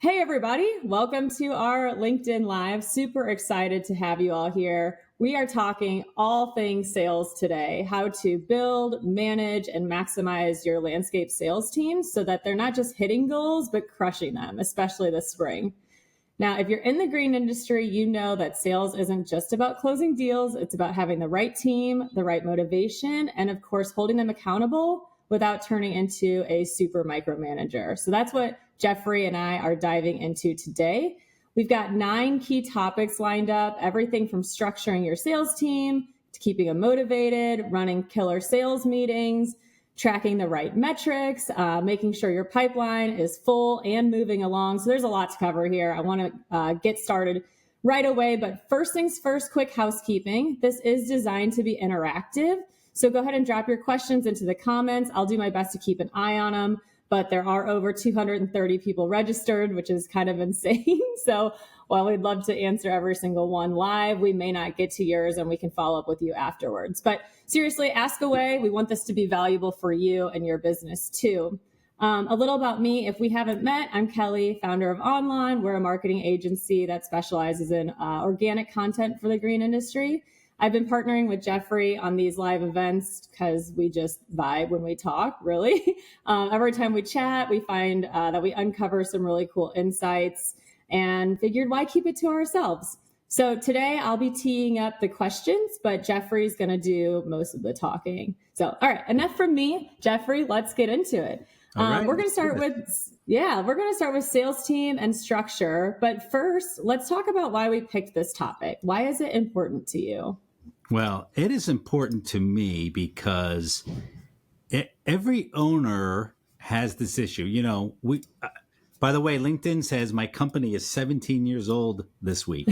Hey, everybody. Welcome to our LinkedIn Live. Super excited to have you all here. We are talking all things sales today, how to build, manage, and maximize your landscape sales teams so that they're not just hitting goals, but crushing them, especially this spring. Now, if you're in the green industry, you know that sales isn't just about closing deals. It's about having the right team, the right motivation, and of course, holding them accountable without turning into a super micromanager. So that's what Jeffrey and I are diving into today. We've got 9 key topics lined up, everything from structuring your sales team to keeping them motivated, running killer sales meetings, tracking the right metrics, making sure your pipeline is full and moving along. So there's a lot to cover here. I want to get started right away. But first things first, quick housekeeping. This is designed to be interactive. So go ahead and drop your questions into the comments. I'll do my best to keep an eye on them. But there are over 230 people registered, which is kind of insane. So while we'd love to answer every single one live, we may not get to yours and we can follow up with you afterwards. But seriously, ask away. We want this to be valuable for you and your business too. A little about me. If we haven't met, I'm Kelly, founder of Online. We're a marketing agency that specializes in organic content for the green industry. I've been partnering with Jeffrey on these live events because we just vibe when we talk, really. Every time we chat, we find that we uncover some really cool insights and figured why keep it to ourselves. So today I'll be teeing up the questions, but Jeffrey's going to do most of the talking. So, all right, enough from me. Jeffrey, let's get into it. Right, we're going to start with sales team and structure. But first, let's talk about why we picked this topic. Why is it important to you? Well, it is important to me because every owner has this issue. You know, by the way, LinkedIn says my company is 17 years old this week.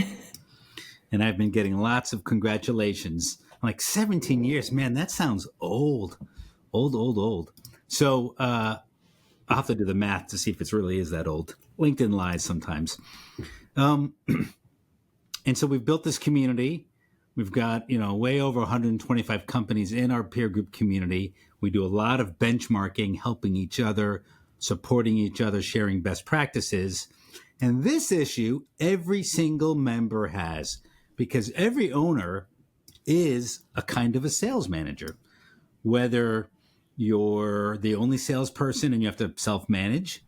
And I've been getting lots of congratulations. I'm like, 17 years, man, that sounds old. So I'll have to do the math to see if it really is that old. LinkedIn lies sometimes. And so we've built this community. We've got, way over 125 companies in our peer group community. We do a lot of benchmarking, helping each other, supporting each other, sharing best practices. And this issue, every single member has, because every owner is a kind of a sales manager. Whether you're the only salesperson and you have to self-manage,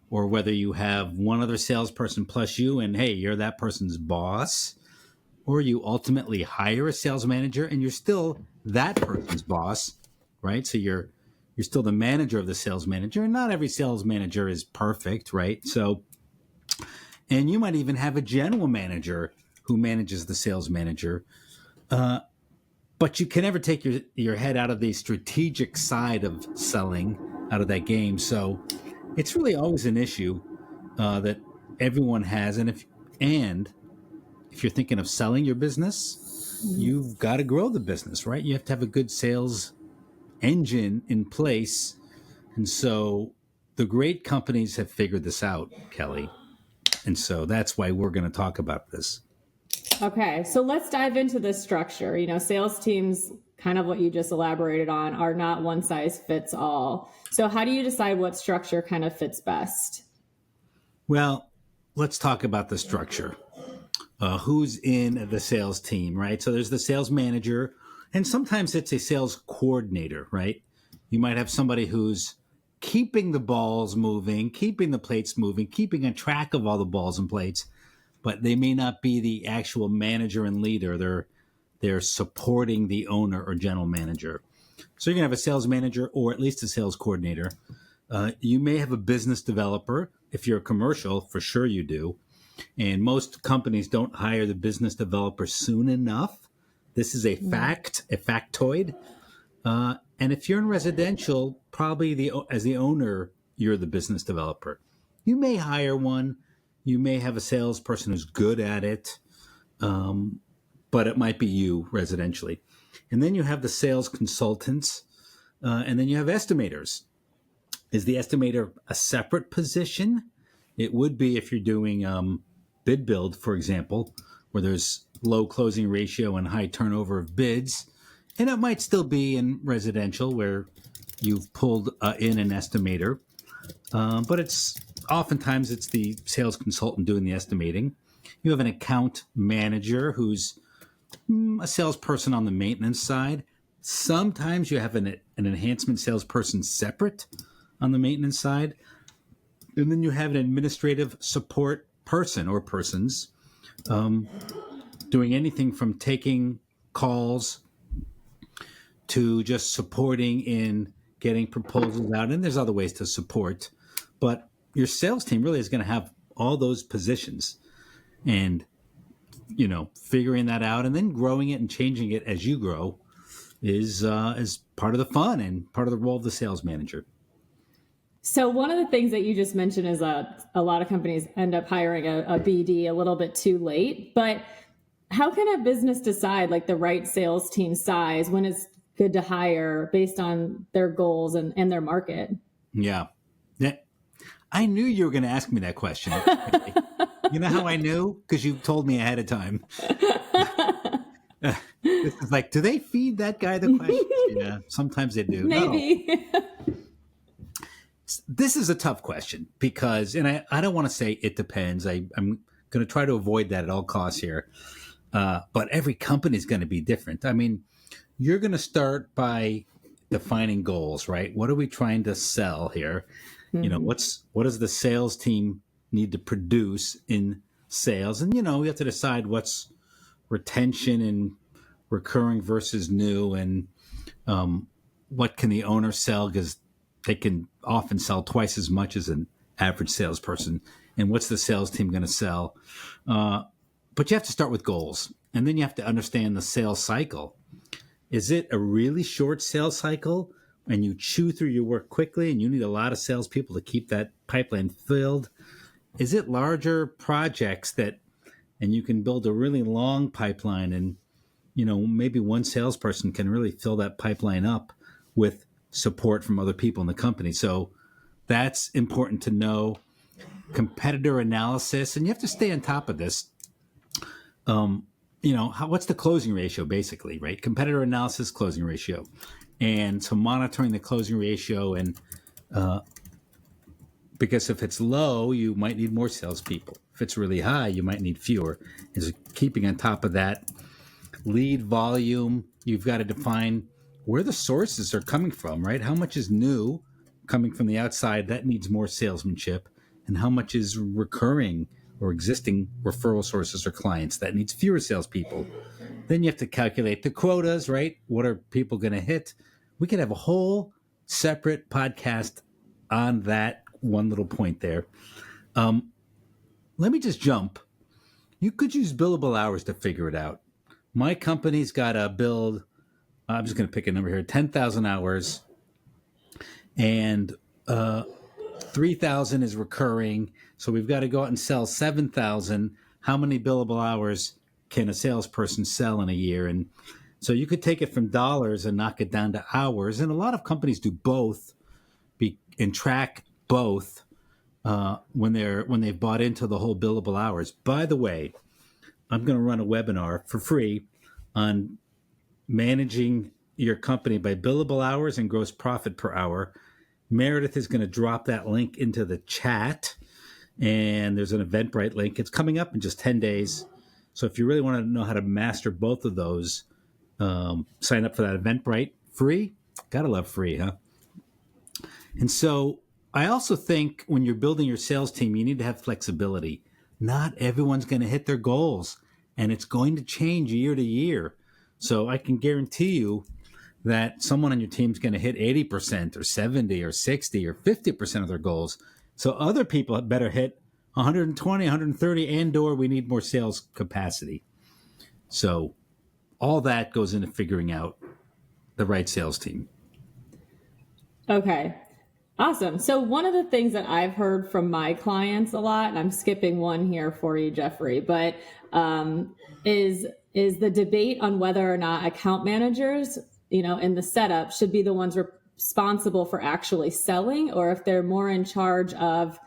or whether you have one other salesperson plus you and, hey, you're that person's boss, or you ultimately hire a sales manager and you're still that person's boss, right? So you're still the manager of the sales manager, and not every sales manager is perfect, right? So, and you might even have a general manager who manages the sales manager, but you can never take your head out of the strategic side of selling, out of that game. So it's really always an issue that everyone has, and if you're thinking of selling your business, you've got to grow the business, right? You have to have a good sales engine in place. And so the great companies have figured this out, Kelly. And so that's why we're going to talk about this. Okay, so let's dive into the structure. Sales teams, kind of what you just elaborated on, are not one size fits all. So how do you decide what structure kind of fits best? Well, let's talk about the structure. Who's in the sales team, right? So there's the sales manager, and sometimes it's a sales coordinator, right? You might have somebody who's keeping the balls moving, keeping the plates moving, keeping a track of all the balls and plates, but they may not be the actual manager and leader. They're supporting the owner or general manager. So you're going to have a sales manager or at least a sales coordinator. You may have a business developer. If you're a commercial, for sure you do. And most companies don't hire the business developer soon enough. This is a factoid. And if you're in residential, probably as the owner, you're the business developer. You may hire one. You may have a salesperson who's good at it, but it might be you residentially. And then you have the sales consultants, and then you have estimators. Is the estimator a separate position? It would be if you're doing bid build, for example, where there's low closing ratio and high turnover of bids. And it might still be in residential where you've pulled in an estimator. But it's oftentimes it's the sales consultant doing the estimating. You have an account manager who's a salesperson on the maintenance side. Sometimes you have an enhancement salesperson separate on the maintenance side. And then you have an administrative support person or persons doing anything from taking calls to just supporting in getting proposals out. And there's other ways to support. But your sales team really is going to have all those positions. And, figuring that out and then growing it and changing it as you grow is part of the fun and part of the role of the sales manager. So one of the things that you just mentioned is a lot of companies end up hiring a BD a little bit too late. But how can a business decide like the right sales team size when it's good to hire based on their goals and their market? Yeah. I knew you were going to ask me that question. You know how I knew? Because you told me ahead of time. This is like, do they feed that guy the question? Yeah, sometimes they do. Maybe. This is a tough question because, and I don't want to say it depends. I'm going to try to avoid that at all costs here. But every company is going to be different. I mean, you're going to start by defining goals, right? What are we trying to sell here? Mm-hmm. What does the sales team need to produce in sales? And, we have to decide what's retention and recurring versus new, and what can the owner sell, because they can often sell twice as much as an average salesperson. And what's the sales team going to sell? But you have to start with goals, and then you have to understand the sales cycle. Is it a really short sales cycle and you chew through your work quickly and you need a lot of salespeople to keep that pipeline filled? Is it larger projects and you can build a really long pipeline and, maybe one salesperson can really fill that pipeline up with support from other people in the company? So that's important to know. Competitor analysis, and you have to stay on top of this. What's the closing ratio, basically, right? Competitor analysis, closing ratio. And so monitoring the closing ratio, and because if it's low, you might need more salespeople. If it's really high, you might need fewer. Is keeping on top of that. Lead volume, you've got to define where the sources are coming from, right? How much is new coming from the outside? That needs more salesmanship. And how much is recurring or existing referral sources or clients? That needs fewer salespeople. Then you have to calculate the quotas, right? What are people going to hit? We could have a whole separate podcast on that one little point there. Let me just jump. You could use billable hours to figure it out. My company's got to build, I'm just going to pick a number here, 10,000 hours, and 3,000 is recurring. So we've got to go out and sell 7,000. How many billable hours can a salesperson sell in a year? And so you could take it from dollars and knock it down to hours. And a lot of companies do both and track both when they've bought into the whole billable hours. By the way, I'm going to run a webinar for free on managing your company by billable hours and gross profit per hour. Meredith is going to drop that link into the chat, and there's an Eventbrite link. It's coming up in just 10 days. So if you really want to know how to master both of those, sign up for that Eventbrite. Free? Gotta love free, huh? And so I also think when you're building your sales team, you need to have flexibility. Not everyone's going to hit their goals, and it's going to change year to year. So I can guarantee you that someone on your team is going to hit 80% or 70 or 60 or 50% of their goals. So other people better hit 120, 130, and/or we need more sales capacity. So all that goes into figuring out the right sales team. Okay. Awesome. So one of the things that I've heard from my clients a lot, and I'm skipping one here for you, Jeffrey, but is the debate on whether or not account managers, in the setup should be the ones responsible for actually selling, or if they're more in charge of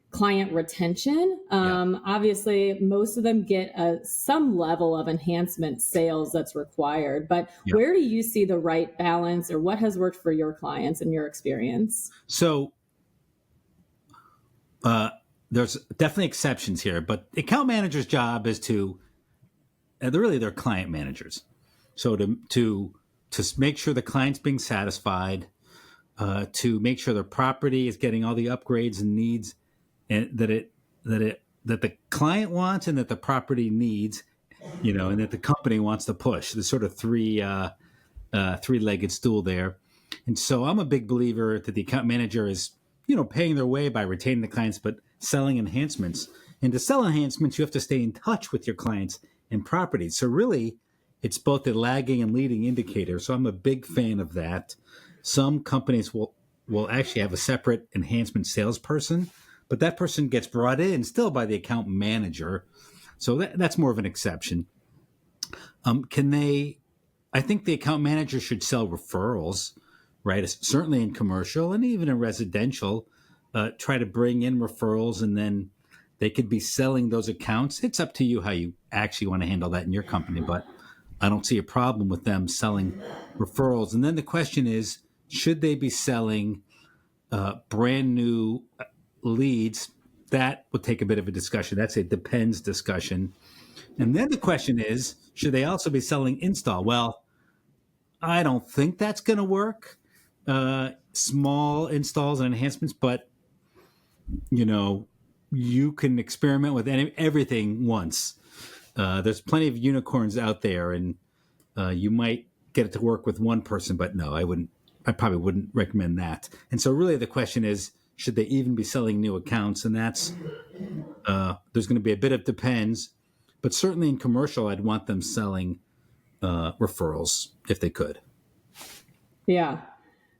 client retention. Obviously, most of them get some level of enhancement sales that's required. But where do you see the right balance, or what has worked for your clients in your experience? So there's definitely exceptions here, but the account manager's job is to, they're client managers. So to make sure the client's being satisfied, to make sure their property is getting all the upgrades and needs, and that the client wants and that the property needs, and that the company wants to push. There's sort of three-legged stool there. And so I'm a big believer that the account manager is, paying their way by retaining the clients, but selling enhancements. And to sell enhancements, you have to stay in touch with your clients and properties. So really, it's both a lagging and leading indicator. So I'm a big fan of that. Some companies will actually have a separate enhancement salesperson, but that person gets brought in still by the account manager. So that's more of an exception. I think the account manager should sell referrals, right? Certainly in commercial and even in residential, try to bring in referrals, and then they could be selling those accounts. It's up to you how you actually want to handle that in your company, but I don't see a problem with them selling referrals. And then the question is, should they be selling brand new leads? That would take a bit of a discussion. That's a depends discussion. And then the question is, should they also be selling install? Well, I don't think that's going to work. Small installs and enhancements, but you can experiment with everything once. There's plenty of unicorns out there, and you might get it to work with one person, but no, I probably wouldn't recommend that. And so really the question is, should they even be selling new accounts? And that's, there's going to be a bit of depends, but certainly in commercial, I'd want them selling referrals if they could. Yeah.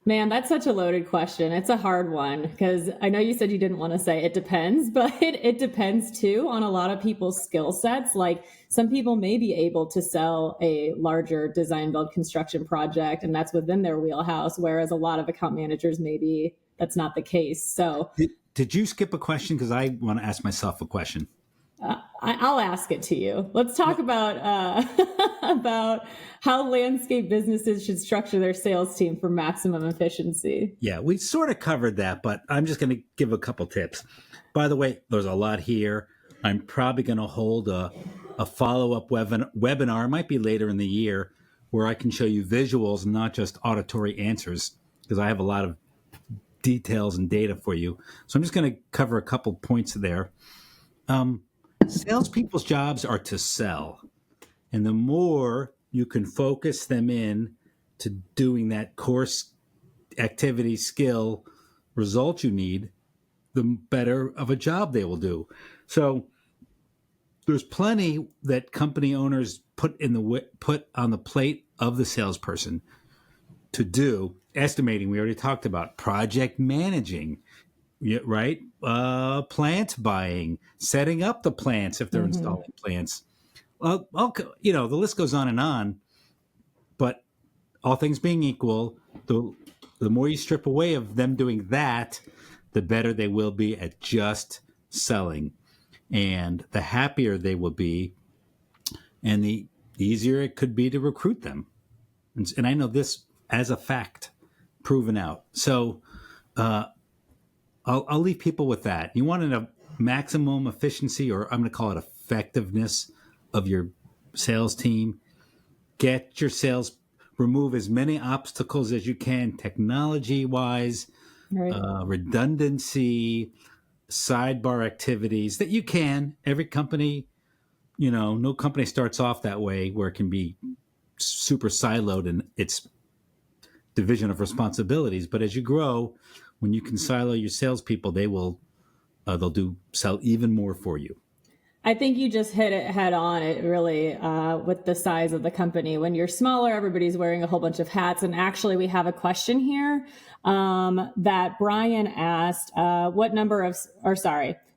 Man, that's such a loaded question. It's a hard one because I know you said you didn't want to say it depends, but it depends too on a lot of people's skill sets. Like some people may be able to sell a larger design build construction project and that's within their wheelhouse, whereas a lot of account managers, maybe that's not the case. So did you skip a question? Because I want to ask myself a question. I'll ask it to you. Let's talk about about how landscape businesses should structure their sales team for maximum efficiency. Yeah, we sort of covered that, but I'm just going to give a couple tips. By the way, there's a lot here. I'm probably going to hold a follow-up webinar. It might be later in the year where I can show you visuals, not just auditory answers, because I have a lot of details and data for you. So I'm just going to cover a couple points there. Salespeople's jobs are to sell. And the more you can focus them in to doing that course activity, skill, result you need, the better of a job they will do. So there's plenty that company owners put on the plate of the salesperson to do. Estimating, we already talked about project managing, right? Plant buying, setting up the plants if they're installing plants. Well, the list goes on and on. But all things being equal, the more you strip away of them doing that, the better they will be at just selling, and the happier they will be, and the easier it could be to recruit them. And I know this as a fact, proven out. So I'll leave people with that. You want a maximum efficiency, or I'm going to call it effectiveness of your sales team. Get your sales, remove as many obstacles as you can, technology-wise, right. Redundancy, sidebar activities that you can. Every company, no company starts off that way where it can be super siloed in its division of responsibilities. But as you grow, when you can silo your salespeople, they'll sell even more for you. I think you just hit it head on. It really, with the size of the company. When you're smaller, everybody's wearing a whole bunch of hats. And actually, we have a question here that Brian asked.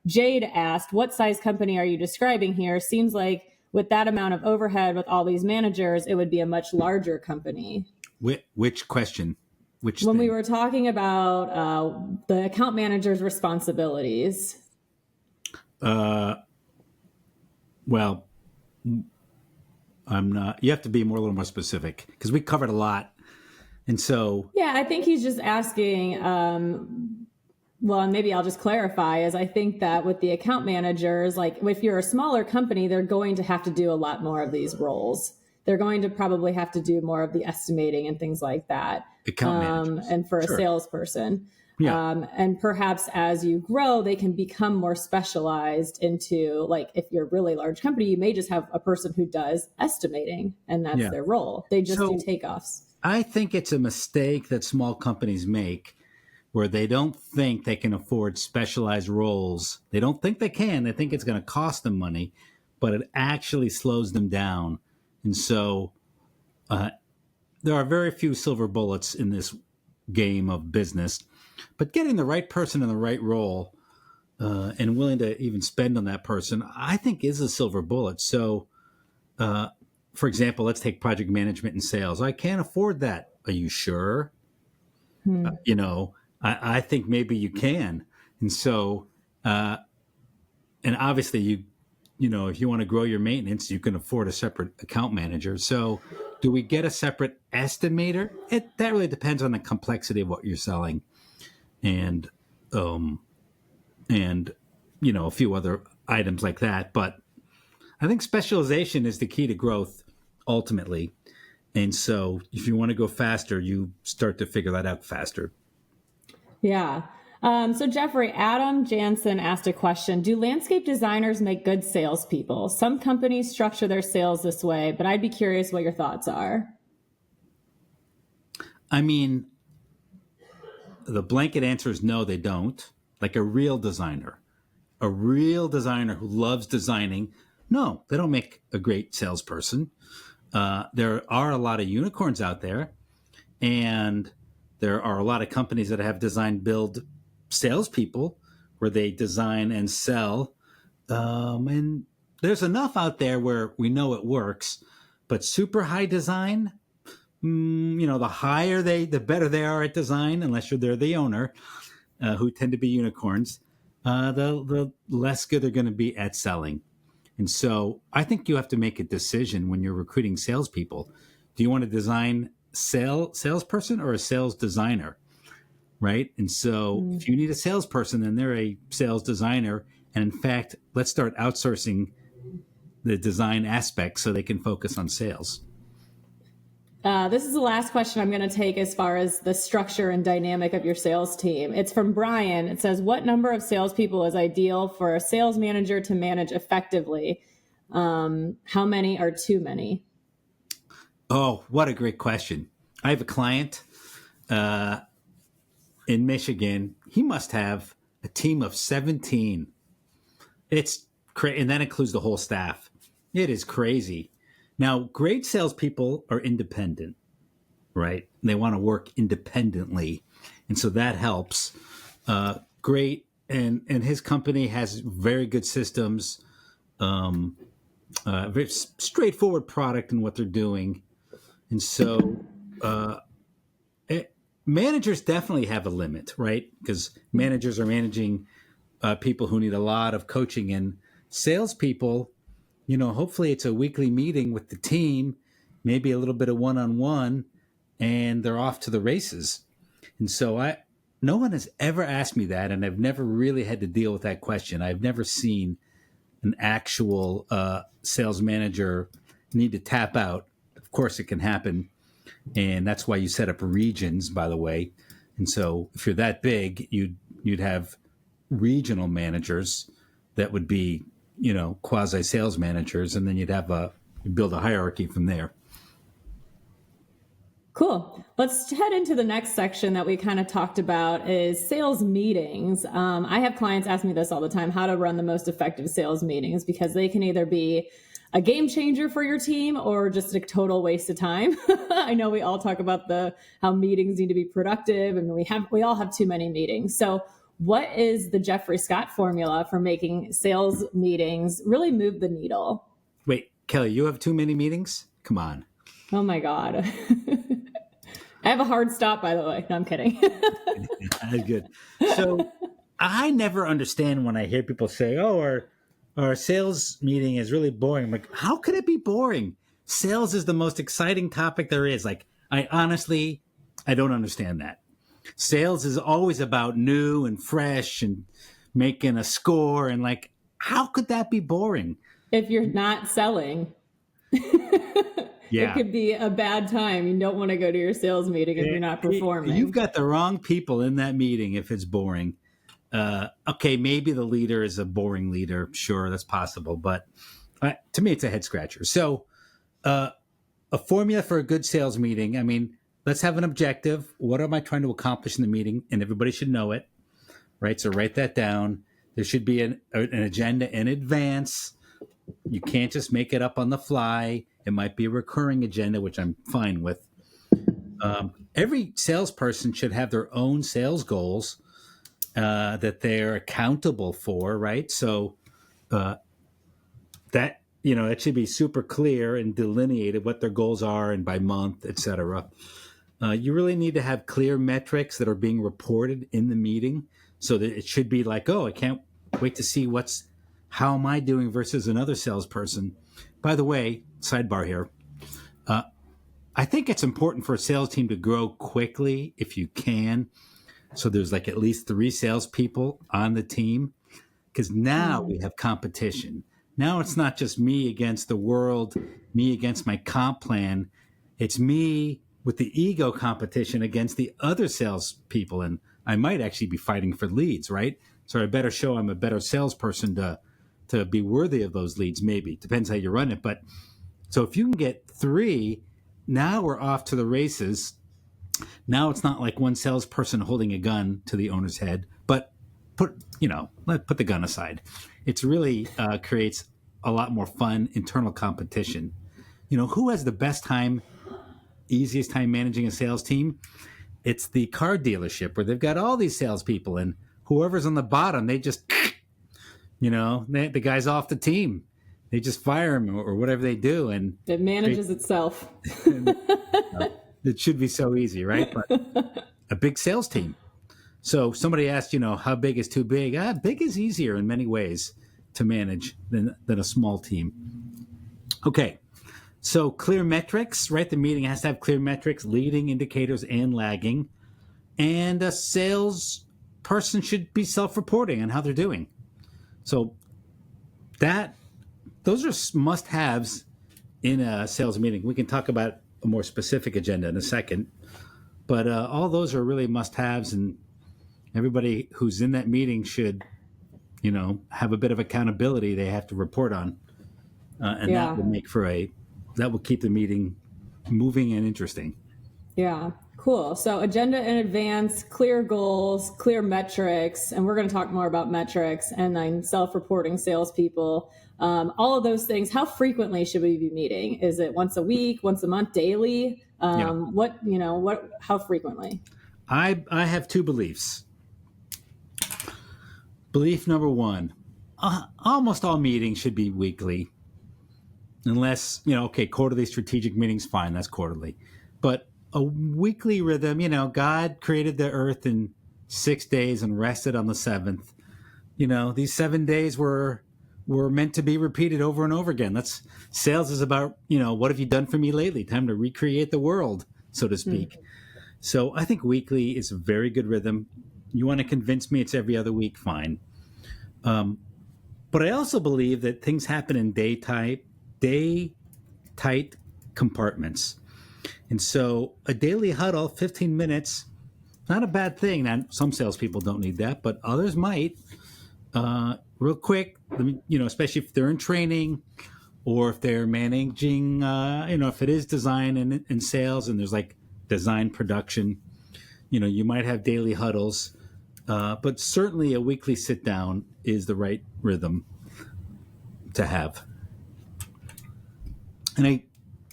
Jade asked, what size company are you describing here? Seems like with that amount of overhead, with all these managers, it would be a much larger company. Which question? When we were talking about the account manager's responsibilities. Well, I'm not. You have to be a little more specific because we covered a lot, and so. Yeah, I think he's just asking Well, and maybe I'll just clarify is I think that with the account managers, like if you're a smaller company, they're going to have to do a lot more of these roles. They're going to probably have to do more of the estimating and things like that. Account managers. And for a Sure. salesperson. Yeah. And perhaps as you grow, they can become more specialized into, like, if you're a really large company, you may just have a person who does estimating and that's Yeah. their role. They just do So takeoffs. I think it's a mistake that small companies make where they don't think they can afford specialized roles. They don't think they can. They think it's going to cost them money, but it actually slows them down. And so there are very few silver bullets in this game of business, but getting the right person in the right role and willing to even spend on that person, I think is a silver bullet. So, for example, let's take project management and sales. I can't afford that. Are you sure? I think maybe you can. And so, and obviously if you want to grow your maintenance, you can afford a separate account manager. So do we get a separate estimator? That really depends on the complexity of what you're selling and a few other items like that. But I think specialization is the key to growth ultimately. And so if you want to go faster, you start to figure that out faster. Yeah. So Jeffrey, Adam Jansen asked a question. Do landscape designers make good salespeople? Some companies structure their sales this way, but I'd be curious what your thoughts are. I mean, the blanket answer is no, they don't. Like a real designer who loves designing, no, they don't make a great salesperson. There are a lot of unicorns out there, and there are a lot of companies that have design build salespeople where they design and sell. And there's enough out there where we know it works, but super high design, the better they are at design, unless they're the owner, who tend to be unicorns, the less good they're going to be at selling. And so I think you have to make a decision when you're recruiting salespeople. Do you want to design salesperson or a sales designer? Right. And so if you need a salesperson, then they're a sales designer. And in fact, let's start outsourcing the design aspect so they can focus on sales. This is the last question I'm going to take as far as the structure and dynamic of your sales team. It's from Brian. It says, what number of salespeople is ideal for a sales manager to manage effectively? How many are too many? Oh, what a great question. I have a client in Michigan. He must have a team of 17. It's crazy. And that includes the whole staff. It is crazy. Now, great salespeople are independent, right? They want to work independently. And so that helps. Great. And his company has very good systems, very straightforward product in what they're doing. And so managers definitely have a limit, right? Because managers are managing people who need a lot of coaching, and salespeople, hopefully it's a weekly meeting with the team, maybe a little bit of one-on-one, and they're off to the races. And so no one has ever asked me that, and I've never really had to deal with that question. I've never seen an actual sales manager need to tap out. Of course, it can happen, and that's why you set up regions, by the way. And so if you're that big, you'd have regional managers that would be quasi sales managers, and then you'd build a hierarchy from there. Cool. Let's head into the next section that we kind of talked about is sales meetings. I have clients ask me this all the time, how to run the most effective sales meetings, because they can either be a game changer for your team or just a total waste of time. I know we all talk about how meetings need to be productive, and we all have too many meetings. So what is the Jeffrey Scott formula for making sales meetings really move the needle? Wait, Kelly, you have too many meetings? Come on. Oh my God. I have a hard stop, by the way. No, I'm kidding. Good. So I never understand when I hear people say, oh, our sales meeting is really boring. I'm like, how could it be boring? Sales is the most exciting topic there is. Like, I don't understand that. Sales is always about new and fresh and making a score. And like, how could that be boring? If you're not selling, it Yeah. could be a bad time. You don't want to go to your sales meeting if you're not performing. You've got the wrong people in that meeting if it's boring. Okay, maybe the leader is a boring leader. Sure, that's possible. But to me, it's a head scratcher. So, a formula for a good sales meeting. I mean, let's have an objective. What am I trying to accomplish in the meeting? And everybody should know it, right? So write that down. There should be an agenda in advance. You can't just make it up on the fly. It might be a recurring agenda, which I'm fine with. Every salesperson should have their own sales goals that they're accountable for, right? So that it should be super clear and delineated what their goals are and by month, etc. You really need to have clear metrics that are being reported in the meeting, so that it should be like, oh, I can't wait to see how am I doing versus another salesperson. By the way, sidebar here. I think it's important for a sales team to grow quickly if you can. So there's like at least 3 salespeople on the team, because now we have competition. Now it's not just me against the world, me against my comp plan. It's me with the ego competition against the other salespeople. And I might actually be fighting for leads, right? So I better show I'm a better salesperson to be worthy of those leads, maybe. Depends how you run it. But so if you can get 3, now we're off to the races. Now it's not like one salesperson holding a gun to the owner's head, but put the gun aside. It's really creates a lot more fun internal competition. Who has the best time, easiest time managing a sales team? It's the car dealership where they've got all these salespeople, and whoever's on the bottom, they just, the guy's off the team. They just fire him or whatever they do, and it manages itself. It should be so easy, right? But a big sales team. So somebody asked, how big is too big? Big is easier in many ways to manage than a small team. Okay, so clear metrics, right? The meeting has to have clear metrics, leading indicators and lagging. And a sales person should be self-reporting on how they're doing. So those are must-haves in a sales meeting. We can talk about a more specific agenda in a second. But all those are really must-haves, and everybody who's in that meeting should, have a bit of accountability they have to report on. That will keep the meeting moving and interesting. Yeah, cool. So agenda in advance, clear goals, clear metrics, and we're going to talk more about metrics, and then self-reporting salespeople. All of those things. How frequently should we be meeting? Is it once a week, once a month, daily? How frequently? I have 2 beliefs. Belief number 1, almost all meetings should be weekly. Unless, quarterly strategic meetings, fine, that's quarterly. But a weekly rhythm, God created the earth in 6 days and rested on the 7th. These 7 days were meant to be repeated over and over again. Sales is about, what have you done for me lately? Time to recreate the world, so to speak. So I think weekly is a very good rhythm. You want to convince me it's every other week, fine. But I also believe that things happen in day tight compartments. And so a daily huddle, 15 minutes, not a bad thing. Now, some salespeople don't need that, but others might. Real quick, especially if they're in training or if they're managing, if it is design and sales and there's like design production, you might have daily huddles. But certainly a weekly sit down is the right rhythm to have. And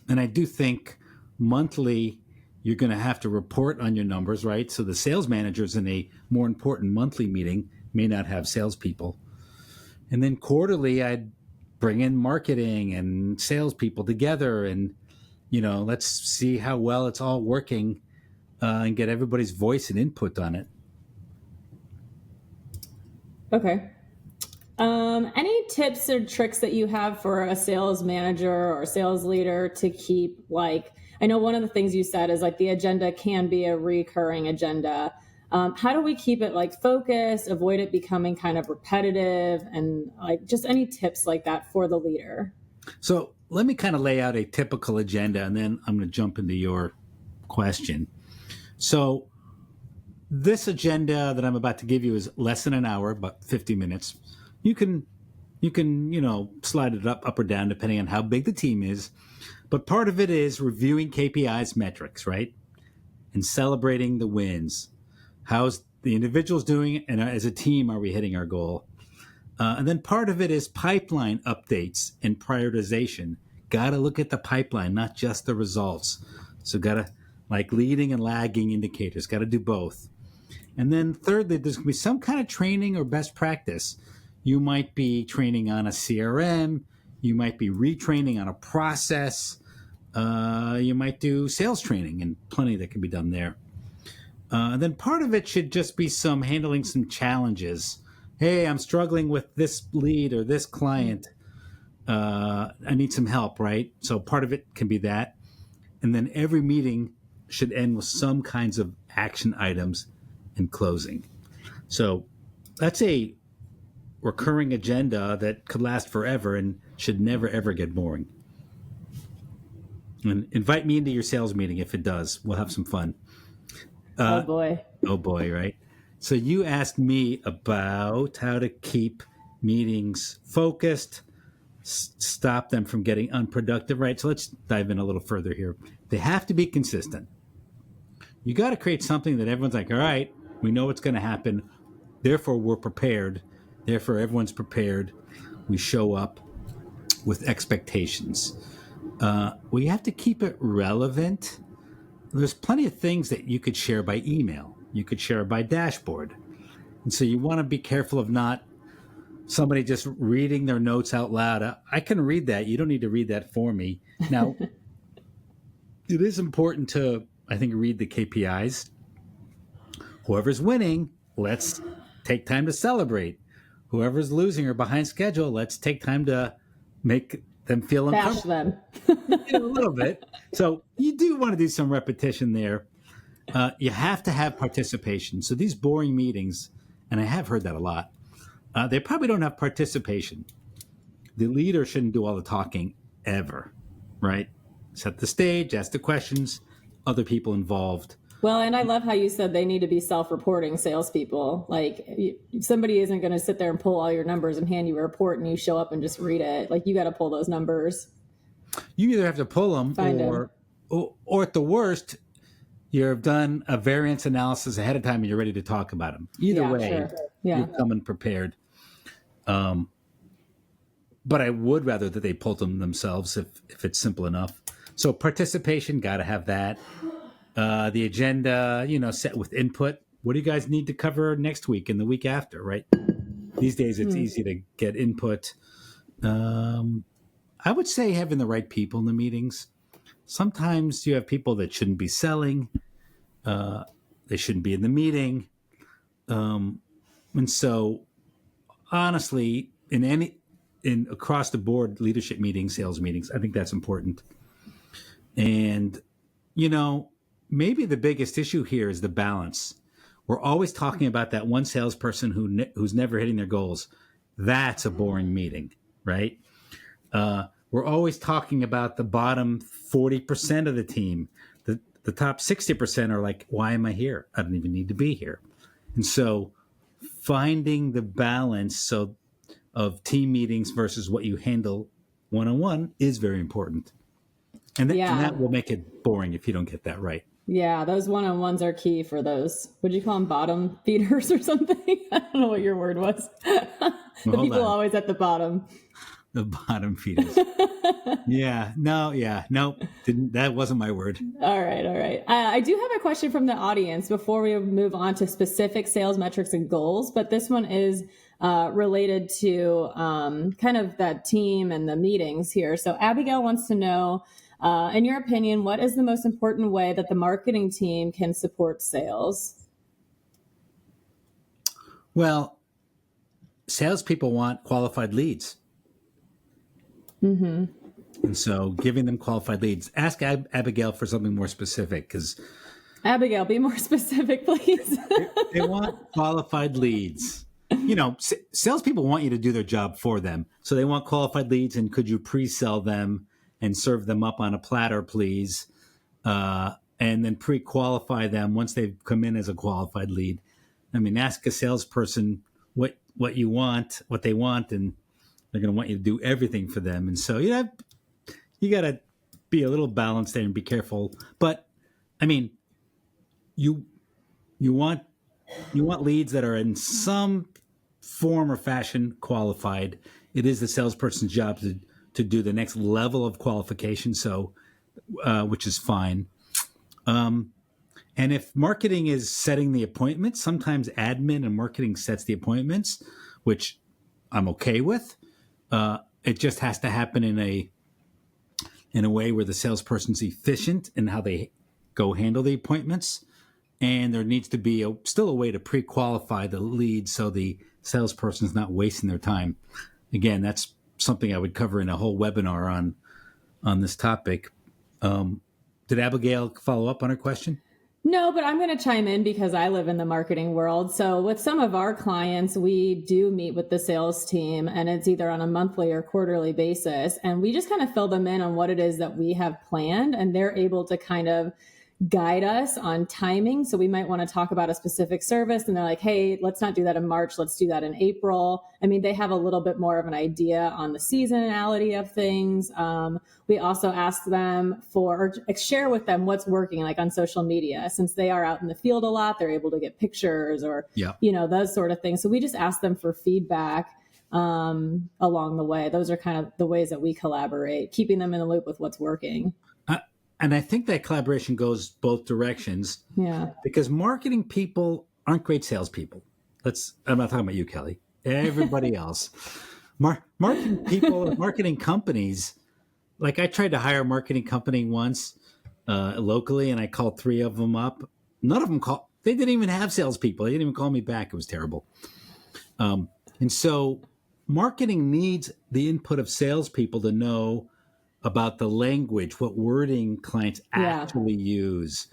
I do think monthly you're going to have to report on your numbers, right? So the sales managers in a more important monthly meeting may not have salespeople. And then quarterly, I'd bring in marketing and salespeople together and, let's see how well it's all working and get everybody's voice and input on it. Okay. Any tips or tricks that you have for a sales manager or sales leader to keep I know one of the things you said is like the agenda can be a recurring agenda. How do we keep it like focused, avoid it becoming kind of repetitive, and like just any tips like that for the leader? So let me kind of lay out a typical agenda, and then I'm going to jump into your question. So this agenda that I'm about to give you is less than an hour, about 50 minutes. You can slide it up or down depending on how big the team is. But part of it is reviewing KPIs metrics, right? And celebrating the wins. How's the individuals doing? And as a team, are we hitting our goal? And then part of it is pipeline updates and prioritization. Got to look at the pipeline, not just the results. So got to like leading and lagging indicators. Got to do both. And then thirdly, there's going to be some kind of training or best practice. You might be training on a CRM. You might be retraining on a process. You might do sales training, and plenty that can be done there. And then part of it should just be handling some challenges. Hey, I'm struggling with this lead or this client. I need some help, right? So part of it can be that. And then every meeting should end with some kinds of action items and closing. So that's a recurring agenda that could last forever and should never, ever get boring. And invite me into your sales meeting if it does. We'll have some fun. Oh, boy. Oh, boy, right? So you asked me about how to keep meetings focused, stop them from getting unproductive, right? So let's dive in a little further here. They have to be consistent. You got to create something that everyone's like, all right, we know what's going to happen. Therefore, we're prepared. Therefore, everyone's prepared. We show up with expectations. We have to keep it relevant. There's plenty of things that you could share by email. You could share by dashboard. And so you want to be careful of not somebody just reading their notes out loud. I can read that. You don't need to read that for me. Now, it is important to, I think, read the KPIs. Whoever's winning, let's take time to celebrate. Whoever's losing or behind schedule, let's take time to make them feel uncomfortable. Bash them. A little bit. So you do want to do some repetition there. You have to have participation. So these boring meetings, and I have heard that a lot, they probably don't have participation. The leader shouldn't do all the talking ever, right? Set the stage, ask the questions, other people involved. Well, and I love how you said they need to be self-reporting salespeople. Like somebody isn't going to sit there and pull all your numbers and hand you a report and you show up and just read it. Like you got to pull those numbers. You either have to pull them or at the worst, you've done a variance analysis ahead of time and you're ready to talk about them. Either way, sure. You're coming prepared. But I would rather that they pull them themselves if it's simple enough. So participation, got to have that. The agenda, set with input. What do you guys need to cover next week and the week after, right? These days, it's easy to get input. I would say having the right people in the meetings. Sometimes you have people that shouldn't be selling. They shouldn't be in the meeting. And so, honestly, in across the board leadership meetings, sales meetings, I think that's important. And, maybe the biggest issue here is the balance. We're always talking about that one salesperson who's never hitting their goals. That's a boring meeting, right? We're always talking about the bottom 40% of the team. The top 60% are like, why am I here? I don't even need to be here. And so finding the balance of team meetings versus what you handle one-on-one is very important. And that will make it boring if you don't get that right. Yeah, those one-on-ones are key for those. Would you call them bottom feeders or something? I don't know what your word was. The people always at the bottom. The bottom feeders. Nope. That wasn't my word. All right. I do have a question from the audience before we move on to specific sales metrics and goals, but this one is related to kind of that team and the meetings here. So Abigail wants to know, in your opinion, what is the most important way that the marketing team can support sales? Well, salespeople want qualified leads. Mm-hmm. And so giving them qualified leads. Ask Abigail for something more specific because Abigail, be more specific, please. They want qualified leads. You know, salespeople want you to do their job for them. So they want qualified leads, and could you pre-sell them and serve them up on a platter, please? And then pre-qualify them once they've come in as a qualified lead. I mean, ask a salesperson what you want, what they want, and they're going to want you to do everything for them. And so, you got to be a little balanced there and be careful. But I mean, you want leads that are in some form or fashion qualified. It is the salesperson's job to do the next level of qualification. So, which is fine. And if marketing is setting the appointments, sometimes admin and marketing sets the appointments, which I'm okay with. It just has to happen in a way where the salesperson's efficient in how they go handle the appointments. And there needs to be still a way to pre-qualify the lead so the salesperson's not wasting their time. Again, that's something I would cover in a whole webinar on this topic. Did Abigail follow up on her question? No, but I'm going to chime in because I live in the marketing world. So with some of our clients, we do meet with the sales team, and it's either on a monthly or quarterly basis. And we just kind of fill them in on what it is that we have planned, and they're able to kind of guide us on timing. So we might want to talk about a specific service, and they're like, hey, let's not do that in March. Let's do that in April. I mean, they have a little bit more of an idea on the seasonality of things. We also ask them or share with them what's working, like on social media. Since they are out in the field a lot, they're able to get pictures or, those sort of things. So we just ask them for feedback along the way. Those are kind of the ways that we collaborate, keeping them in the loop with what's working. And I think that collaboration goes both directions. Yeah. Because marketing people aren't great salespeople. I'm not talking about you, Kelly. Everybody else. Marketing people, marketing companies. Like I tried to hire a marketing company once locally, and I called 3 of them up. None of them called. They didn't even have salespeople. They didn't even call me back. It was terrible. And so marketing needs the input of salespeople to know about the language, what wording clients actually use,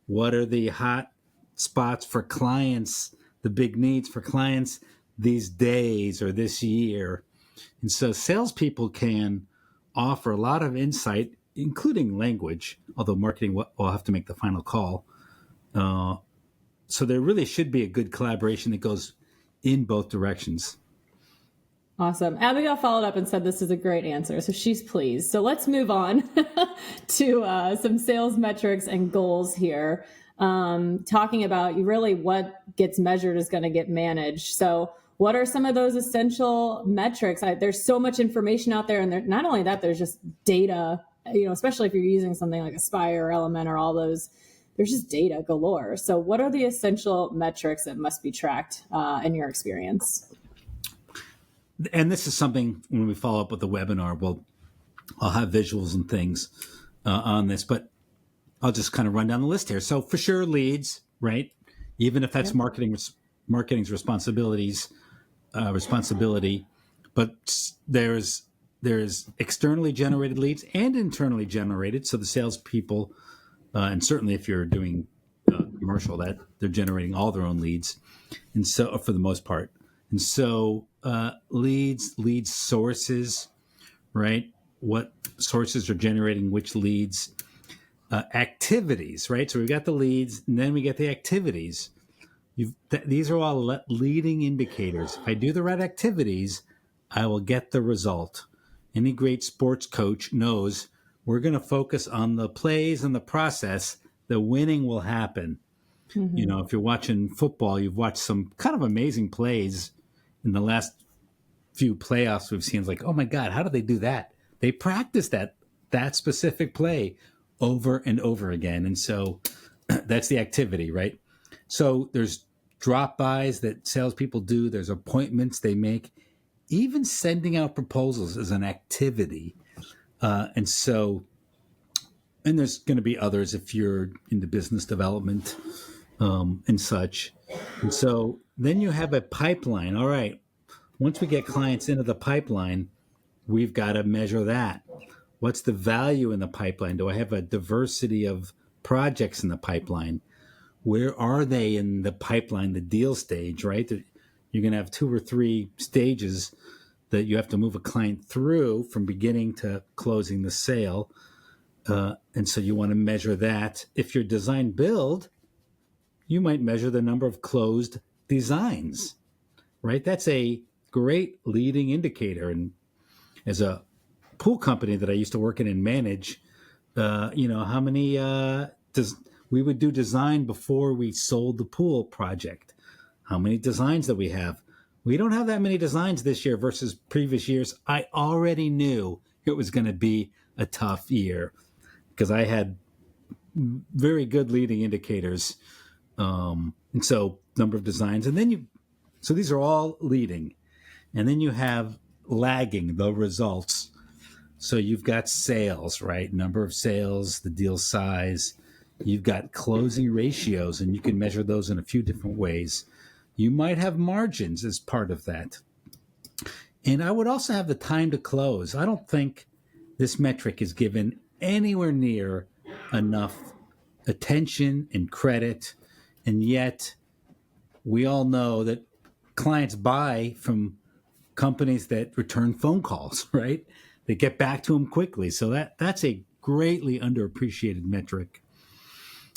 what are the hot spots for clients, the big needs for clients these days or this year. And so salespeople can offer a lot of insight, including language, although marketing will have to make the final call. So there really should be a good collaboration that goes in both directions. Awesome. Abigail followed up and said this is a great answer, so she's pleased. So let's move on to some sales metrics and goals here. Talking about really what gets measured is going to get managed. So what are some of those essential metrics? There's so much information out there, and not only that, there's just data, especially if you're using something like Aspire or Element or all those, there's just data galore. So what are the essential metrics that must be tracked in your experience? And this is something when we follow up with the webinar, I'll have visuals and things on this, but I'll just kind of run down the list here. So for sure, leads, right? Even if that's marketing's responsibility, but there's externally generated leads and internally generated. So the salespeople, and certainly if you're doing commercial, that they're generating all their own leads, and so for the most part. And so lead sources, right? What sources are generating which leads? Activities, right? So we've got the leads, and then we get the activities. These are all leading indicators. If I do the right activities, I will get the result. Any great sports coach knows we're going to focus on the plays and the process. The winning will happen. Mm-hmm. If you're watching football, you've watched some kind of amazing plays in the last few playoffs we've seen. It's like, oh my God, how do they do that? They practice that specific play over and over again. And so that's the activity, right? So there's drop-bys that salespeople do. There's appointments they make. Even sending out proposals is an activity. And there's going to be others if you're into business development and such. And so then you have a pipeline. All right. Once we get clients into the pipeline, we've got to measure that. What's the value in the pipeline? Do I have a diversity of projects in the pipeline? where are they in the pipeline, the deal stage, right? You're going to have 2 or 3 stages that you have to move a client through from beginning to closing the sale. And so you want to measure that. If you're design build, you might measure the number of closed designs, right? That's a great leading indicator. And as a pool company that I used to work in and manage, how many we would do design before we sold the pool project. How many designs that we have? We don't have that many designs this year versus previous years. I already knew it was going to be a tough year because I had very good leading indicators. And so number of designs. And then so these are all leading. And then you have lagging, the results. So you've got sales, right? Number of sales, the deal size. You've got closing ratios, and you can measure those in a few different ways. You might have margins as part of that. And I would also have the time to close. I don't think this metric is given anywhere near enough attention and credit. And yet we all know that clients buy from companies that return phone calls, right? They get back to them quickly. So that's a greatly underappreciated metric.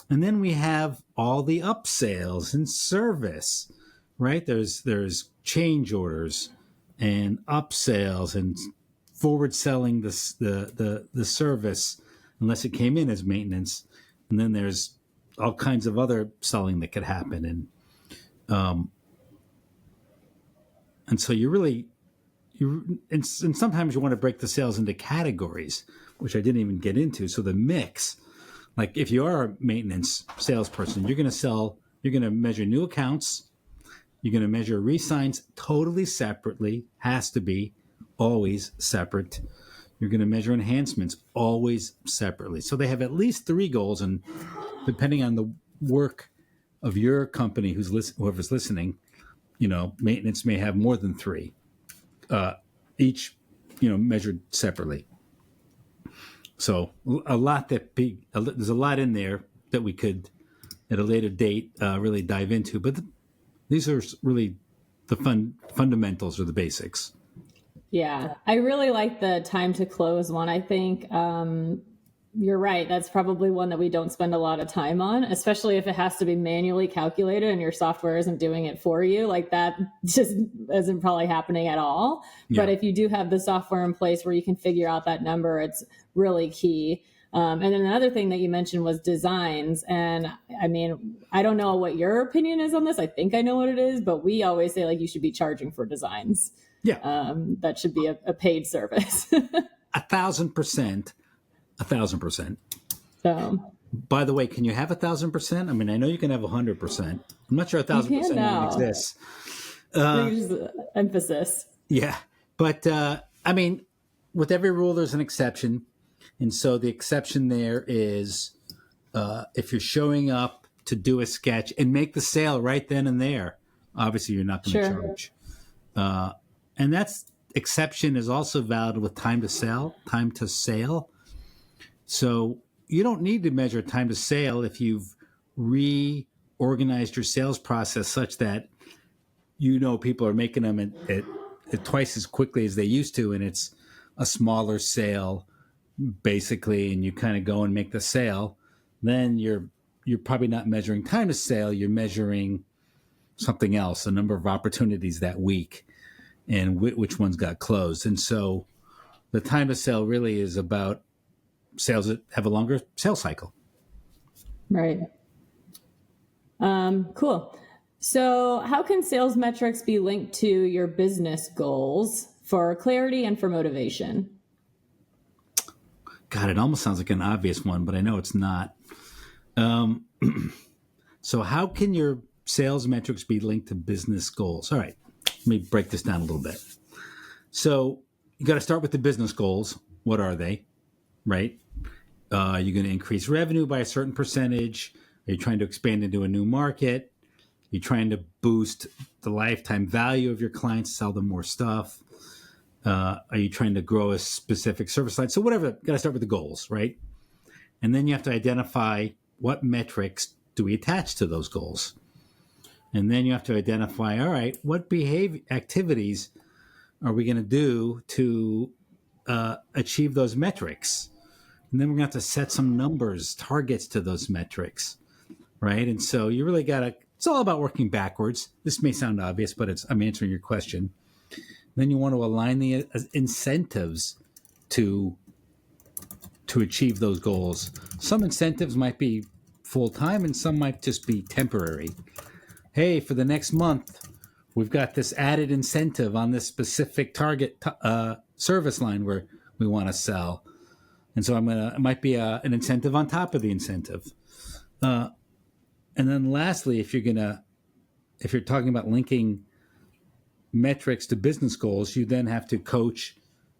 And then we have all the upsales and service, right? There's change orders and upsales and forward selling the service unless it came in as maintenance. And then there's all kinds of other selling that could happen. And so and sometimes you want to break the sales into categories, which I didn't even get into. So the mix, like if you are a maintenance salesperson, you're going to measure new accounts. You're going to measure re-signs totally separately, has to be always separate. You're going to measure enhancements always separately. So they have at least 3 goals. And depending on the work of your company, whoever's listening, maintenance may have more than 3. Each, measured separately. So there's a lot in there that we could, at a later date, really dive into. But these are really the fundamentals or the basics. Yeah, I really like the time to close one. I think you're right. That's probably one that we don't spend a lot of time on, especially if it has to be manually calculated and your software isn't doing it for you. Like that just isn't probably happening at all. Yeah. But if you do have the software in place where you can figure out that number, it's really key. And then another thing that you mentioned was designs. And I mean, I don't know what your opinion is on this. I think I know what it is, but we always say like you should be charging for designs. Yeah. That should be a paid service. 1,000%. 1,000%. So, by the way, can you have 1,000%? I mean, I know you can have 100%. I'm not sure 1,000% even exists. Emphasis. Yeah, but I mean, with every rule, there's an exception, and so the exception there is if you're showing up to do a sketch and make the sale right then and there, obviously you're not going to charge. And that's exception is also valid with time to sale. So you don't need to measure time to sale if you've reorganized your sales process such that people are making them at twice as quickly as they used to, and it's a smaller sale basically, and you kind of go and make the sale. Then you're probably not measuring time to sale. You're measuring something else, a number of opportunities that week, and which ones got closed. And so the time to sale really is about sales that have a longer sales cycle. Right. Cool. So how can sales metrics be linked to your business goals for clarity and for motivation? God, it almost sounds like an obvious one, but I know it's not. So how can your sales metrics be linked to business goals? All right, let me break this down a little bit. So you got to start with the business goals. What are they? Right? You're going to increase revenue by a certain percentage. Are you trying to expand into a new market? Are you trying to boost the lifetime value of your clients, sell them more stuff? Are you trying to grow a specific service line? So whatever, got to start with the goals, right? And then you have to identify what metrics do we attach to those goals? And then you have to identify, all right, what behavior activities are we going to do to achieve those metrics? And then we're going to have to set some numbers, targets to those metrics, right? And so you really got to, it's all about working backwards. This may sound obvious, but I'm answering your question. Then you want to align the incentives to achieve those goals. Some incentives might be full-time and some might just be temporary. Hey, for the next month, we've got this added incentive on this specific target service line where we want to sell. And so it might be an incentive on top of the incentive. And then lastly, if you're talking about linking metrics to business goals, you then have to coach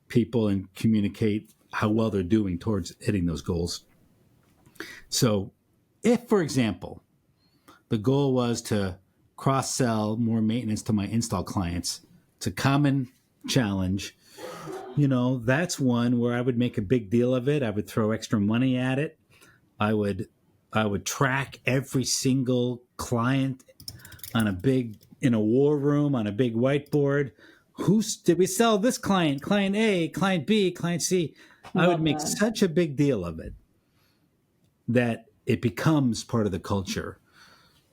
people and communicate how well they're doing towards hitting those goals. So if, for example, the goal was to cross-sell more maintenance to my install clients, it's a common challenge. That's one where I would make a big deal of it. I would throw extra money at it. I would track every single client in a war room on a big whiteboard. Did we sell this client A, client B, client C? I would make such a big deal of it that it becomes part of the culture.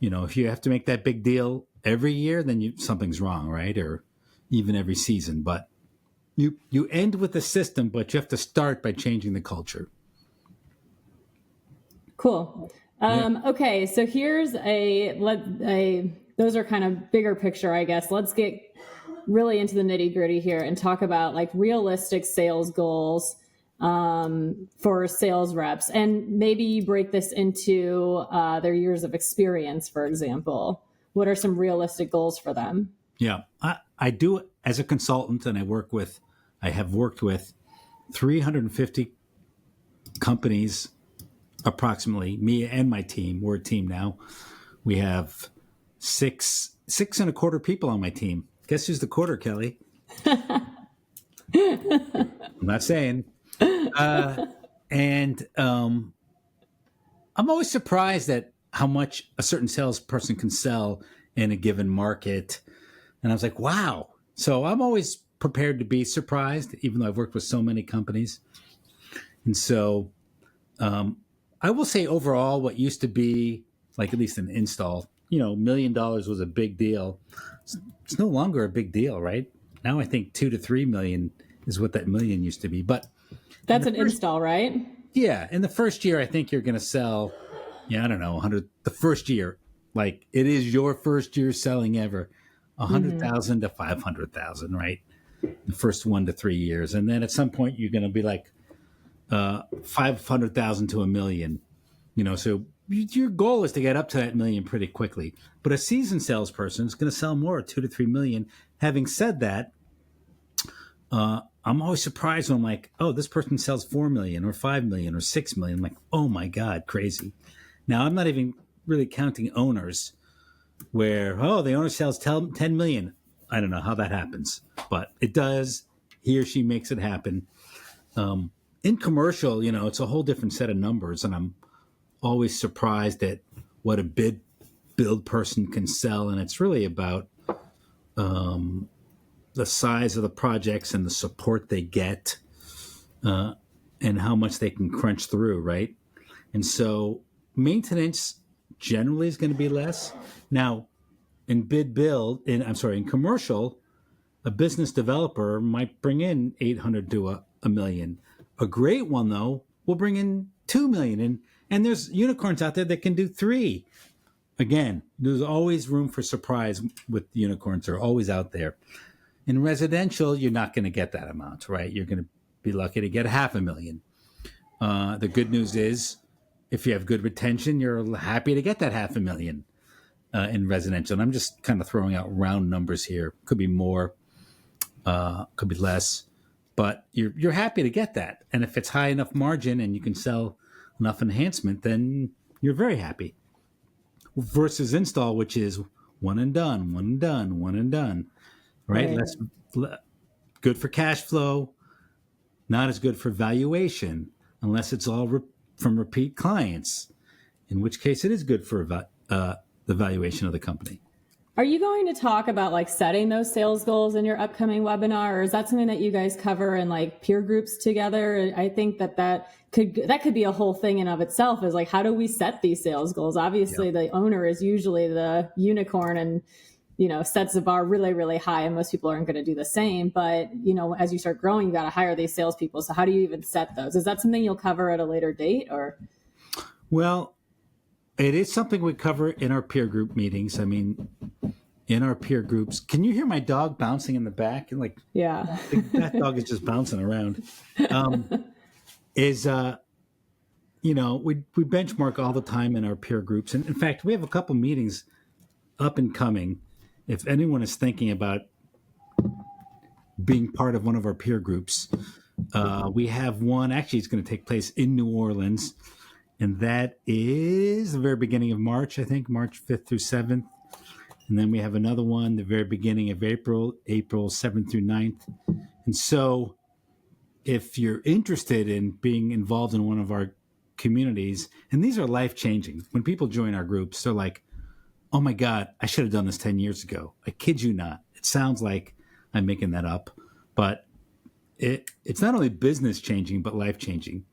If you have to make that big deal every year, then something's wrong, right? Or even every season. But you end with the system, but you have to start by changing the culture. Cool. Okay, so here's those are kind of bigger picture, I guess. Let's get really into the nitty gritty here and talk about like realistic sales goals for sales reps. And maybe you break this into their years of experience, for example. What are some realistic goals for them? Yeah, I do as a consultant, and I have worked with 350 companies, approximately, me and my team. We're a team now. We have six and a quarter people on my team. Guess who's the quarter, Kelly? I'm not saying. And I'm always surprised at how much a certain salesperson can sell in a given market. And I was like, wow. So I'm always prepared to be surprised, even though I've worked with so many companies. And so I will say overall, what used to be like at least an install, $1 million was a big deal. It's no longer a big deal, right? Now I think 2 to 3 million is what that million used to be. But that's an install, right? Yeah. In the first year, I think you're going to sell, I don't know, 100. The first year, like it is your first year selling ever, 100,000 to 500,000, right? The first 1 to 3 years. And then at some point you're going to be like 500,000 to $1 million, so your goal is to get up to that million pretty quickly. But a seasoned salesperson is going to sell more, 2 to 3 million. Having said that, I'm always surprised when I'm like, oh, this person sells 4 million or 5 million or 6 million. I'm like, oh my God, crazy. Now I'm not even really counting owners where, the owner sells 10 million. I don't know how that happens, but it does. He or she makes it happen. In commercial, it's a whole different set of numbers, and I'm always surprised at what a build person can sell, and it's really about the size of the projects and the support they get, and how much they can crunch through, right? And so maintenance generally is going to be less. Now, in in commercial, a business developer might bring in 800 to a million. A great one, though, will bring in 2 million. And there's unicorns out there that can do 3. Again, there's always room for surprise with unicorns. They're always out there. In residential, you're not going to get that amount, right? You're going to be lucky to get 500,000. The good news is, if you have good retention, you're happy to get that 500,000 in residential. And I'm just kind of throwing out round numbers here. Could be more, could be less. But you're happy to get that. And if it's high enough margin and you can sell enough enhancement, then you're very happy. Versus install, which is one and done, one and done, one and done, right? Less good for cash flow, not as good for valuation, unless it's all from repeat clients. in which case it is good for the valuation of the company. Are you going to talk about like setting those sales goals in your upcoming webinar, or is that something that you guys cover in like peer groups together? I think that could be a whole thing in of itself, is like, how do we set these sales goals? Obviously, the owner is usually the unicorn and, sets the bar really, really high, and most people aren't going to do the same. But, as you start growing, you got to hire these salespeople. So how do you even set those? Is that something you'll cover at a later date, or? Well, it is something we cover in our peer group meetings. I mean, in our peer groups, can you hear my dog bouncing in the back? And yeah, that dog is just bouncing around. We benchmark all the time in our peer groups. And in fact, we have a couple meetings up and coming. If anyone is thinking about being part of one of our peer groups, we have one, actually it's going to take place in New Orleans. And that is the very beginning of March, I think, March 5th through 7th. And then we have another one the very beginning of April 7th through 9th. And so if you're interested in being involved in one of our communities, and these are life-changing. When people join our groups, they're like, oh my God, I should have done this 10 years ago. I kid you not. It sounds like I'm making that up, but it's not only business-changing, but life-changing.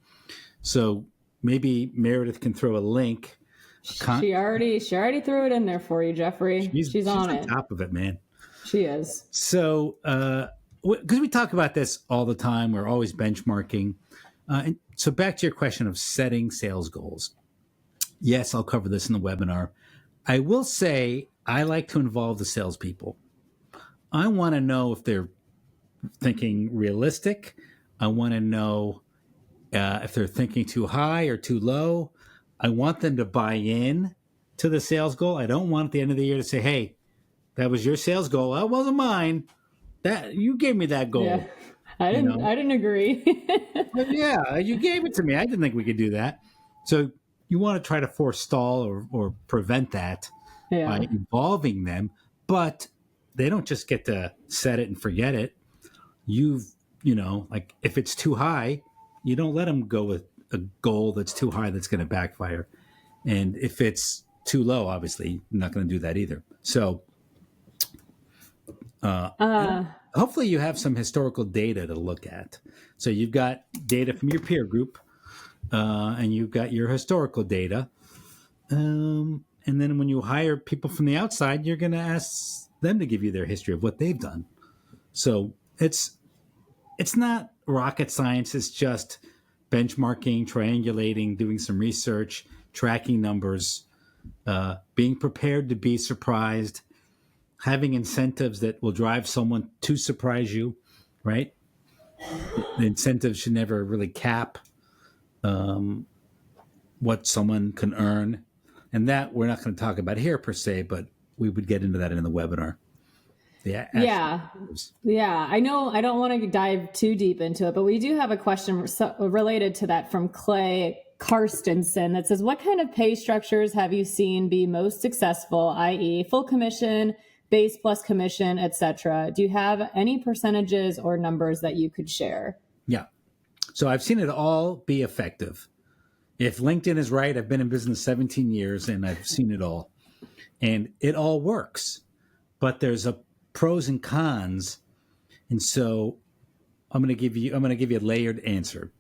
So maybe Meredith can throw a link. She already threw it in there for you, Jeffrey. She's on it. Top of it, man. She is. So, because we talk about this all the time, we're always benchmarking. And so back to your question of setting sales goals. Yes, I'll cover this in the webinar. I will say I like to involve the salespeople. I want to know if they're thinking realistic. I want to know if they're thinking too high or too low. I want them to buy in to the sales goal. I don't want at the end of the year to say, hey, that was your sales goal. That wasn't mine. That you gave me that goal. Yeah. I didn't agree. Yeah, you gave it to me. I didn't think we could do that. So you want to try to forestall or prevent that by involving them. But they don't just get to set it and forget it. Like if it's too high, you don't let them go with a goal that's too high that's going to backfire. And if it's too low, obviously, you're not going to do that either. So hopefully you have some historical data to look at. So you've got data from your peer group and you've got your historical data. And then when you hire people from the outside, you're going to ask them to give you their history of what they've done. So it's not rocket science. It's just benchmarking, triangulating, doing some research, tracking numbers, being prepared to be surprised, having incentives that will drive someone to surprise you, right? The incentives should never really cap what someone can earn. And that we're not going to talk about here per se, but we would get into that in the webinar. Yeah. I know I don't want to dive too deep into it, but we do have a question related to that from Clay Karstensen that says, what kind of pay structures have you seen be most successful, i.e. full commission, base plus commission, etc.? Do you have any percentages or numbers that you could share? Yeah. So I've seen it all be effective. If LinkedIn is right, I've been in business 17 years and I've seen it all. And it all works. But there's a pros and cons. And so I'm going to give you a layered answer.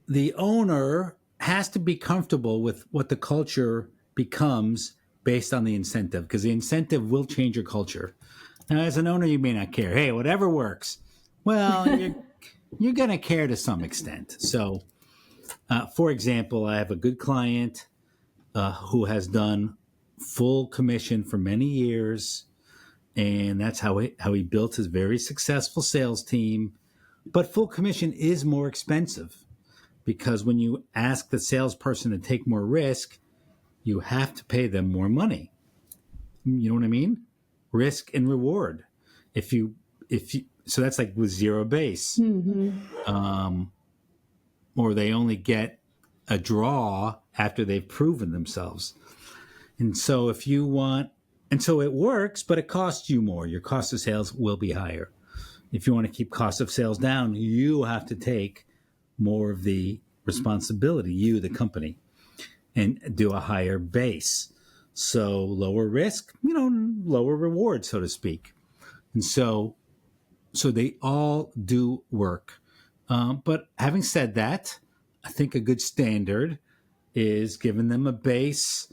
The owner has to be comfortable with what the culture becomes based on the incentive, because the incentive will change your culture. Now, as an owner, you may not care. Hey, whatever works. Well, you're going to care to some extent. So, for example, I have a good client who has done full commission for many years, and that's how he built his very successful sales team. But full commission is more expensive because when you ask the salesperson to take more risk, you have to pay them more money. You know what I mean? Risk and reward. So that's like with zero base. Mm-hmm. Or they only get a draw after they've proven themselves. And so so it works, but it costs you more. Your cost of sales will be higher. If you want to keep cost of sales down, you have to take more of the responsibility, you, the company. and do a higher base. So lower risk, lower reward, so to speak. And so they all do work. But having said that, I think a good standard is giving them a base.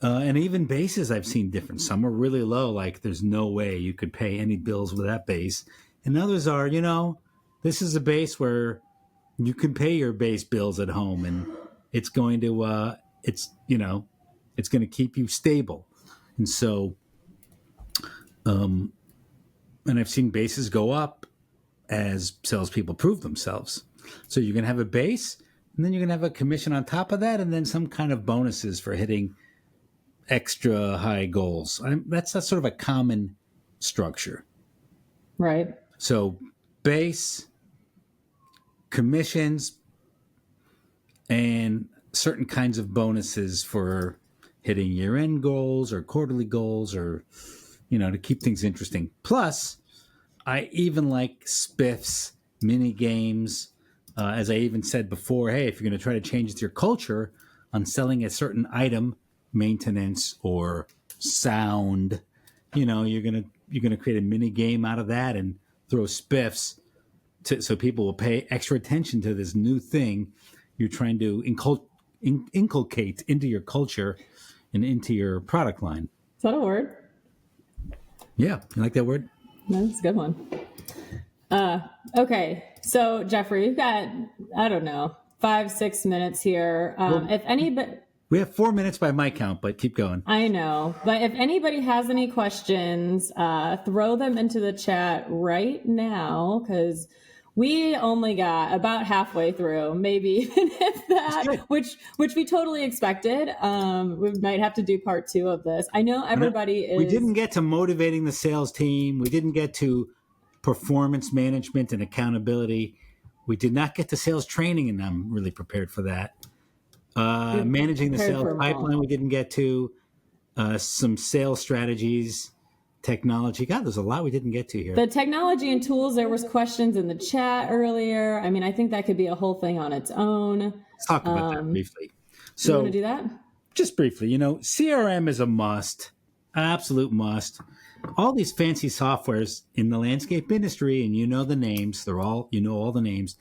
And even bases I've seen different. Some are really low, like there's no way you could pay any bills with that base. And others are, this is a base where you can pay your base bills at home, and it's going to it's going to keep you stable. And so and I've seen bases go up as salespeople prove themselves. So you're going to have a base, and then you're going to have a commission on top of that, and then some kind of bonuses for hitting extra high goals. That's sort of a common structure. Right. So base, commissions, and certain kinds of bonuses for hitting year-end goals or quarterly goals, or, to keep things interesting. Plus, I even like spiffs, mini games. As I even said before, hey, if you're going to try to change your culture on selling a certain item, maintenance or sound, you're gonna create a mini game out of that and throw spiffs so people will pay extra attention to this new thing you're trying to inculcate into your culture and into your product line. Is that a word? Yeah, you like that word? No, that's a good one. Okay, so Jeffrey, you've got, I don't know, 5-6 minutes here. If anybody... We have 4 minutes by my count, but keep going. I know. But if anybody has any questions, throw them into the chat right now, because we only got about halfway through, maybe even if that, which we totally expected. We might have to do part 2 of this. I know everybody is... We didn't get to motivating the sales team. We didn't get to performance management and accountability. We did not get to sales training, and I'm really prepared for that. Managing the sales pipeline, we didn't get to. Some sales strategies, technology. God, there's a lot we didn't get to here. The technology and tools, there was questions in the chat earlier. I mean, I think that could be a whole thing on its own. Let's talk about that briefly. So, you want to do that? Just briefly, CRM is a must, absolute must. All these fancy softwares in the landscape industry, and the names, all the names.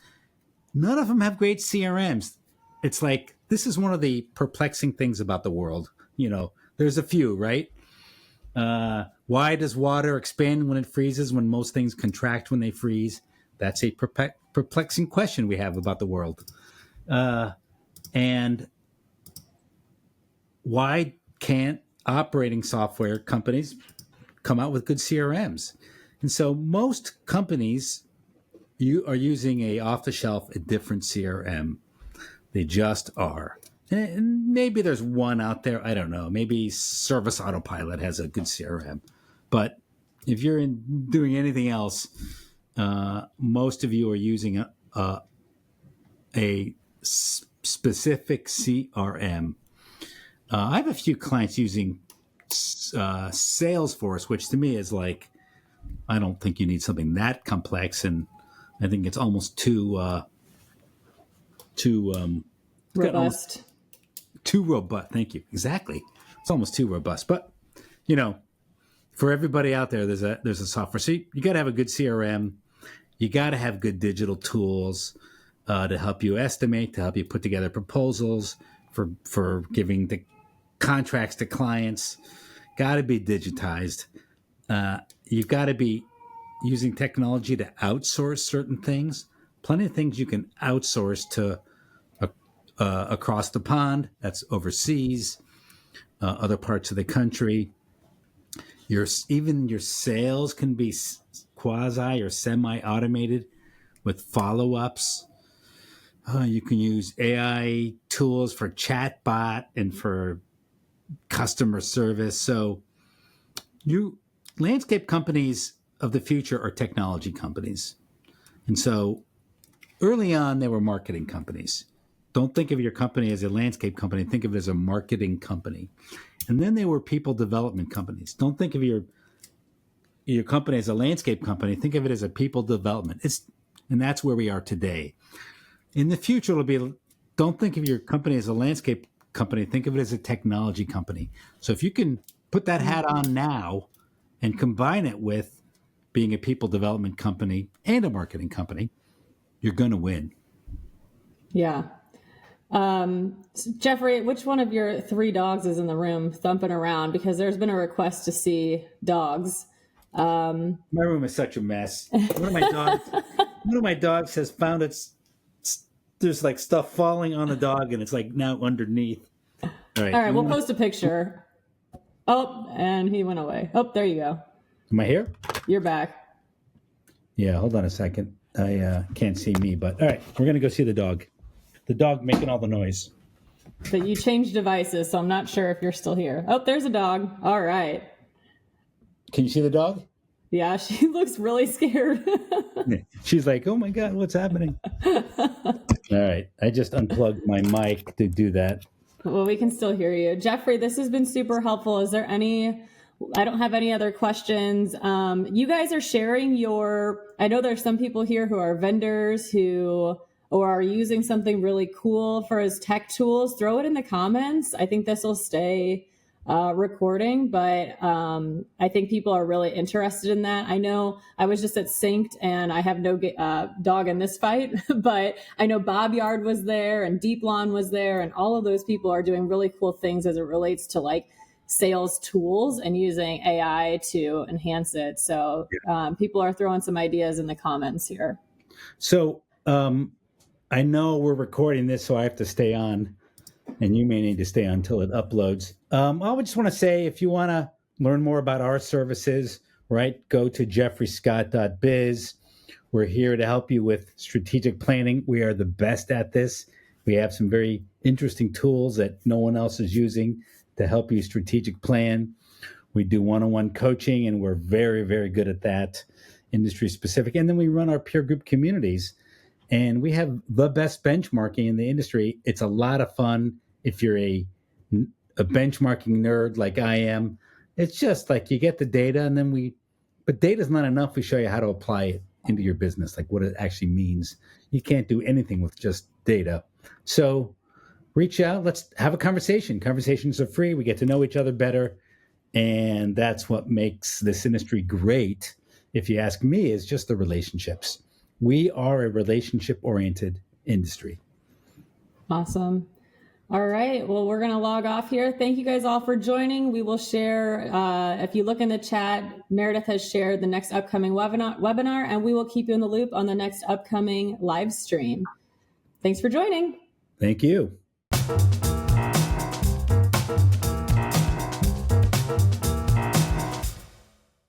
None of them have great CRMs. It's like, this is one of the perplexing things about the world. There's a few, right? Why does water expand when it freezes when most things contract when they freeze? That's a perplexing question we have about the world. And why can't operating software companies come out with good CRMs? And so most companies are using a off-the-shelf, a different CRM. They just are. And maybe there's one out there. I don't know. Maybe Service Autopilot has a good CRM. But if you're doing anything else, most of you are using a specific CRM. I have a few clients using Salesforce, which to me is like, I don't think you need something that complex, and I think it's almost too robust. Too robust. Thank you. Exactly. It's almost too robust. But for everybody out there, there's a software. So you got to have a good CRM. You got to have good digital tools to help you estimate, to help you put together proposals for giving the contracts to clients. Got to be digitized. You've got to be using technology to outsource certain things. Plenty of things you can outsource to across the pond. That's overseas, other parts of the country. Even your sales can be quasi or semi-automated with follow-ups. You can use AI tools for chatbot and for customer service. So landscape companies of the future are technology companies. And so early on, they were marketing companies. Don't think of your company as a landscape company. Think of it as a marketing company. And then they were people development companies. Don't think of your company as a landscape company. Think of it as a people development. And that's where we are today. In the future, it'll be, don't think of your company as a landscape company. Think of it as a technology company. So if you can put that hat on now and combine it with being a people development company and a marketing company, you're going to win. Yeah. So Jeffrey, which one of your 3 dogs is in the room thumping around? Because there's been a request to see dogs. My room is such a mess. One of my dogs has found there's like stuff falling on the dog, and it's like now underneath. All right, we'll post a picture. Oh, and he went away. Oh, there you go. Am I here? You're back. Yeah, hold on a second. I can't see me, but all right, we're going to go see the dog. The dog making all the noise. But you changed devices, so I'm not sure if you're still here. Oh, there's a dog. All right. Can you see the dog? Yeah, she looks really scared. She's like, oh my God, what's happening? All right, I just unplugged my mic to do that. Well, we can still hear you. Jeffrey, this has been super helpful. Is there I don't have any other questions. You guys are sharing I know there's some people here who are vendors or are using something really cool for his tech tools. Throw it in the comments. I think this will stay recording, but I think people are really interested in that. I know I was just at Synced and I have no dog in this fight, but I know Bob Yard was there and Deep Lawn was there, and all of those people are doing really cool things as it relates to like sales tools and using AI to enhance it. So people are throwing some ideas in the comments here. So I know we're recording this, so I have to stay on, and you may need to stay on until it uploads. I would just want to say, if you want to learn more about our services, right, go to jeffreyscott.biz. We're here to help you with strategic planning. We are the best at this. We have some very interesting tools that no one else is using to help you strategic plan. We do one-on-one coaching, and we're very, very good at that, industry specific. And then we run our peer group communities, and we have the best benchmarking in the industry. It's a lot of fun if you're a benchmarking nerd like I am. It's just like you get the data, and then but data's not enough. We show you how to apply it into your business, like what it actually means. You can't do anything with just data. So reach out. Let's have a conversation. Conversations are free. We get to know each other better. And that's what makes this industry great, if you ask me, is just the relationships. We are a relationship-oriented industry. Awesome. All right. Well, we're going to log off here. Thank you guys all for joining. We will share, if you look in the chat, Meredith has shared the next upcoming webinar, and we will keep you in the loop on the next upcoming live stream. Thanks for joining. Thank you.